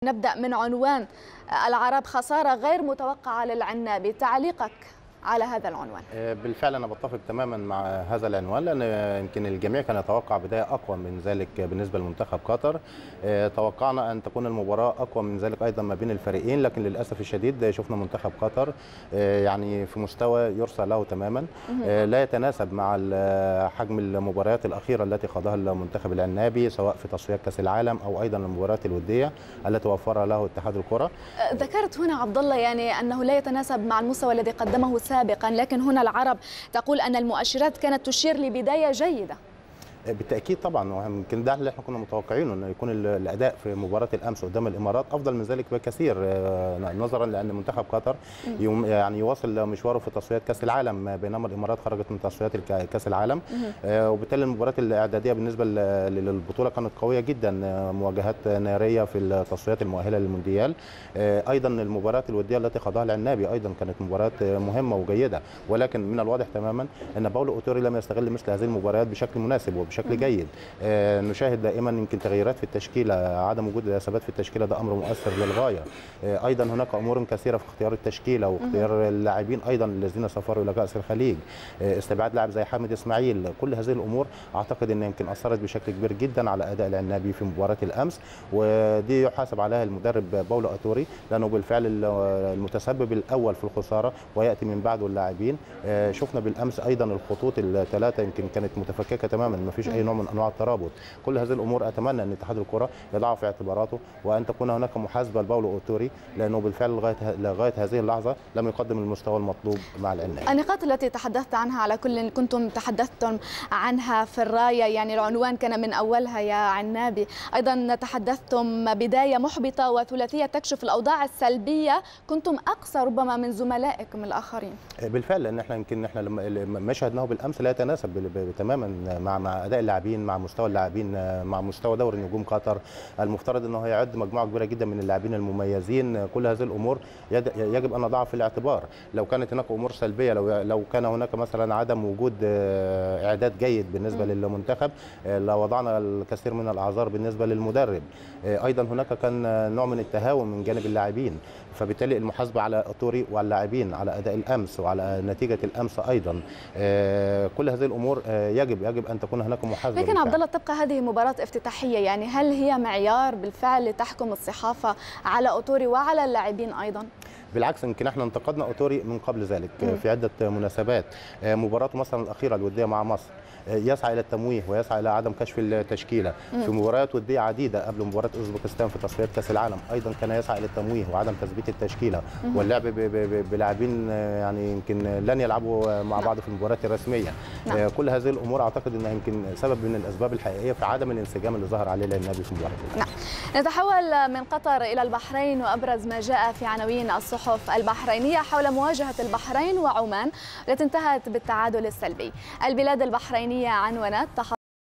نبدأ من عنوان العرب خسارة غير متوقعة للعنابي، تعليقك على هذا العنوان؟ بالفعل أنا بتفق تماما مع هذا العنوان، لأن يمكن الجميع كان يتوقع بداية أقوى من ذلك بالنسبة لمنتخب قطر. توقعنا أن تكون المباراة أقوى من ذلك أيضا ما بين الفريقين، لكن للأسف الشديد شفنا منتخب قطر يعني في مستوى يرثى له تماما، لا يتناسب مع حجم المباريات الأخيرة التي خاضها المنتخب العنابي، سواء في تصفيات كأس العالم أو أيضا المباريات الودية التي وفرها له اتحاد الكرة. ذكرت هنا عبد الله يعني أنه لا يتناسب مع المستوى الذي قدمه سابقا، لكن هنا العرب تقول أن المؤشرات كانت تشير لبداية جيدة. بالتاكيد طبعا، ويمكن ده اللي احنا كنا متوقعينه، انه يكون الاداء في مباراه الامس قدام الامارات افضل من ذلك بكثير، نظرا لان منتخب قطر يعني يواصل مشواره في تصفيات كاس العالم، بينما الامارات خرجت من تصفيات كاس العالم، وبالتالي المباريات الاعداديه بالنسبه للبطوله كانت قويه جدا، مواجهات ناريه في التصفيات المؤهله للمونديال. ايضا المباريات الوديه التي خاضها العنابي ايضا كانت مباريات مهمه وجيده، ولكن من الواضح تماما ان باولو اوتوري لم يستغل مثل هذه المباريات بشكل مناسب وبشكل جيد. نشاهد دائما يمكن تغييرات في التشكيله، عدم وجود ثبات في التشكيله ده امر مؤثر للغايه. ايضا هناك امور كثيره في اختيار التشكيله واختيار اللاعبين ايضا الذين سافروا الى كاس الخليج، استبعاد لاعب زي حامد اسماعيل، كل هذه الامور اعتقد ان يمكن اثرت بشكل كبير جدا على اداء العنابي في مباراه الامس، ودي يحاسب عليها المدرب باولو اوتوري، لانه بالفعل المتسبب الاول في الخساره وياتي من بعده اللاعبين. شفنا بالامس ايضا الخطوط الثلاثه يمكن كانت متفككه تماما، ما فيش اي نوع من انواع الترابط. كل هذه الامور اتمنى ان اتحاد الكره يضعها في اعتباراته، وان تكون هناك محاسبه لباولو اوتوري، لانه بالفعل لغايه هذه اللحظه لم يقدم المستوى المطلوب مع العنابي. النقاط التي تحدثت عنها على كل كنتم تحدثتم عنها في الرايه، يعني العنوان كان من اولها يا عنابي، ايضا تحدثتم بدايه محبطه وثلاثيه تكشف الاوضاع السلبيه، كنتم اقصى ربما من زملائكم الاخرين. بالفعل، لان احنا يمكن ما شاهدناه بالامس لا يتناسب تماما مع اداء اللاعبين، مع مستوى اللاعبين، مع مستوى دوري نجوم قطر. المفترض انه هيعد مجموعه كبيره جدا من اللاعبين المميزين، كل هذه الامور يجب ان نضعها في الاعتبار. لو كانت هناك امور سلبيه، لو كان هناك مثلا عدم وجود اعداد جيد بالنسبه للمنتخب، لوضعنا الكثير من الاعذار بالنسبه للمدرب. ايضا هناك كان نوع من التهاون من جانب اللاعبين، فبالتالي المحاسبه على اوتوري وعلى اللاعبين على اداء الامس وعلى نتيجه الامس ايضا. كل هذه الامور يجب ان تكون هناك محاسبه. لكن عبد الله تبقى هذه مباراة افتتاحية، يعني هل هي معيار بالفعل لتحكم الصحافة على اوتوري وعلى اللاعبين ايضا؟ بالعكس، يمكن احنا انتقدنا اوتوري من قبل ذلك في عده مناسبات. مباراته مثلا الاخيره الوديه مع مصر يسعى الى التمويه ويسعى الى عدم كشف التشكيله. في مباريات وديه عديده قبل مباراه اوزبكستان في تصفيات كاس العالم ايضا كان يسعى الى التمويه وعدم تثبيت التشكيله واللعب بلاعبين يعني يمكن لن يلعبوا مع بعض في المباريات الرسميه. كل هذه الامور اعتقد انها يمكن سبب من الاسباب الحقيقيه في عدم الانسجام اللي ظهر عليه العنابي في مباراه الامس. نتحول من قطر الى البحرين، وابرز ما جاء في عناوين الصحف البحرينيه حول مواجهه البحرين وعمان التي انتهت بالتعادل السلبي. البلاد البحرينيه عنونت